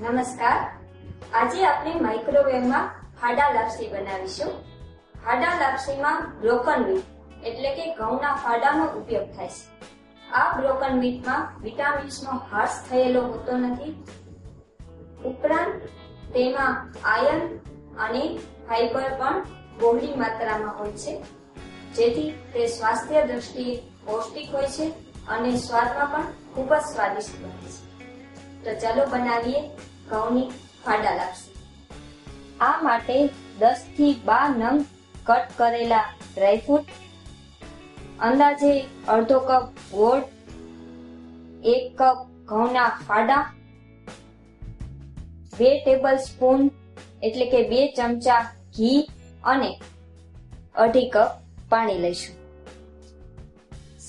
નમસ્કાર. આજે આપણે માઇક્રોવેવમાં ફાડા લાપસી બનાવીશું. ફાડા લાપસીમાં બ્રોકન વ્હીટ એટલે કે ઘઉંના ફાડાનો ઉપયોગ થાય છે. આ બ્રોકન વ્હીટમાં વિટામિન્સનો હ્રાસ થયેલો હોતો નથી. ઉપરાંત તેમાં આયર્ન અને ફાઇબર પણ બહોળી માત્રામાં હોય છે, જેથી તે સ્વાસ્થ્ય દ્રષ્ટિએ પૌષ્ટિક હોય છે અને સ્વાદમાં પણ ખૂબ જ સ્વાદિષ્ટ બને છે. તો ચાલો બનાવીએ ઘઉંની ફાડા લાપસી. આ માટે 10 થી 12 નંગ કટ કરેલા ડ્રાયફ્રૂટ, અંદાજે અડધો કપ ગોળ, 1 કપ ઘઉંના ફાડા, 2 ટેબલ સ્પૂન એટલે કે 2 ચમચા ઘી અને અડધી કપ પાણી લઈશું.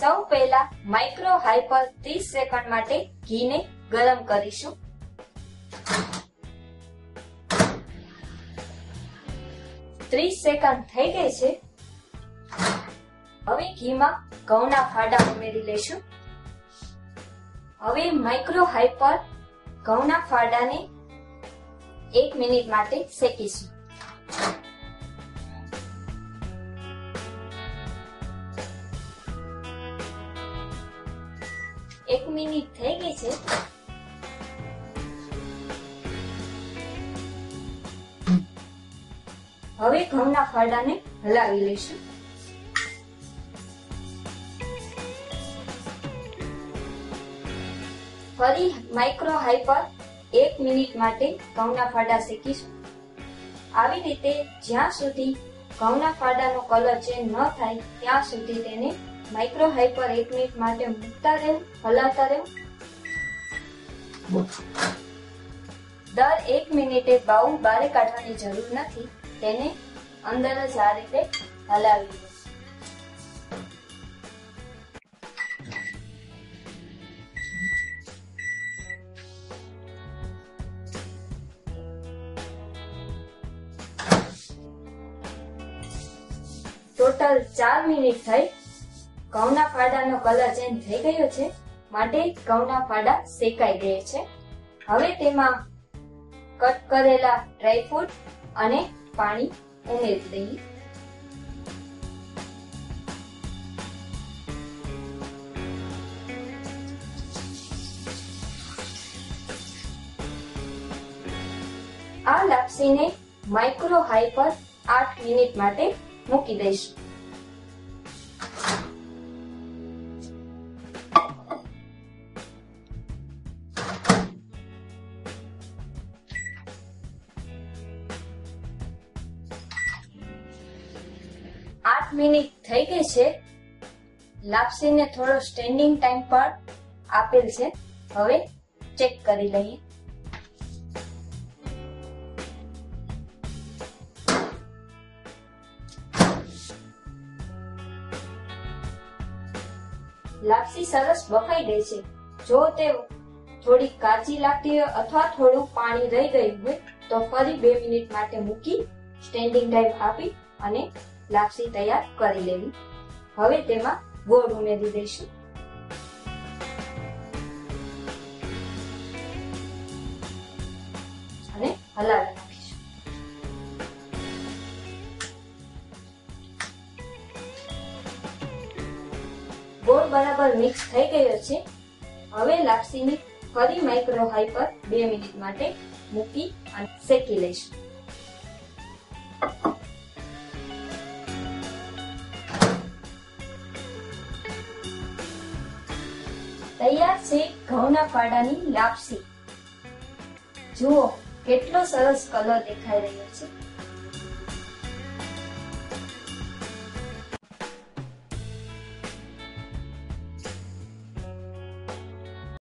સૌ પહેલા માઇક્રો હાઈ પર 30 સેકન્ડ માટે ઘીને ગરમ કરીશું. ત્રીસ સેકન્ડ થઈ ગઈ છે. હવે ઘીમાં ઘઉંના ફાડા ઉમેરી લઈશું. હવે માઇક્રો હાઈ પર ઘઉંના ફાડાને 1 મિનિટ માટે શેકીશું. એક મિનિટ થઈ ગઈ છે. હવે ઘઉંના ફાડાને હલાવી લઈશું. ફરી માઇક્રો હાઈ પર 1 મિનિટ માટે ઘઉંના ફાડા શેકીશું. આવી રીતે જ્યાં સુધી ઘઉંના ફાડાનો કલર ચેન્જ ન થાય ત્યાં સુધી તેને માઇક્રો હાઈ પર 1 મિનિટ માટે મૂકતા રહેવું, હલાવતા રહેવું. દર 1 મિનિટે બાઉલ બહાર કાઢવાની જરૂર નથી, તેને અંદર જ આ રીતે હલાવી દો. ટોટલ 4 મિનિટ થઈ. ઘઉંના ફાડાનો કલર ચેન્જ થઈ ગયો છે, માટે ઘઉંના ફાડા શેકાઈ ગયા છે. હવે તેમાં કટ કરેલા ડ્રાયફ્રૂટ અને પાણી ઉમેરી દઈએ. આ લાપસીને માઇક્રો હાઈ પર 8 મિનિટ માટે મૂકી દઈશું. મિનિટ થઈ ગઈ છે. લાપસીને થોડો સ્ટેન્ડિંગ ટાઈમ પર આપેલ છે. હવે ચેક કરી લઈએ. લાપસી સરસ બફાઈ ગઈ છે. જો તે થોડી કાચી લાગતી હોય અથવા થોડું પાણી રહી ગયું હોય તો ફરી 2 મિનિટ માટે મૂકી સ્ટેન્ડિંગ ટાઈમ આપી અને લાપસી તૈયાર કરી લેવી. હવે તેમાં ગોળ ઉમેરી દઈશું. અને હલાવી નાખીશું. ગોળ બરાબર મિક્સ થઈ ગયો છે. હવે લાપસીને ફરી માઇક્રો હાઈ પર 2 મિનિટ માટે મૂકી અને શેકી લઈશું. તૈયાર છે ઘઉંના ફાડાની લાપસી. જુઓ કેટલો સરસ કલર દેખાઈ રહ્યો છે.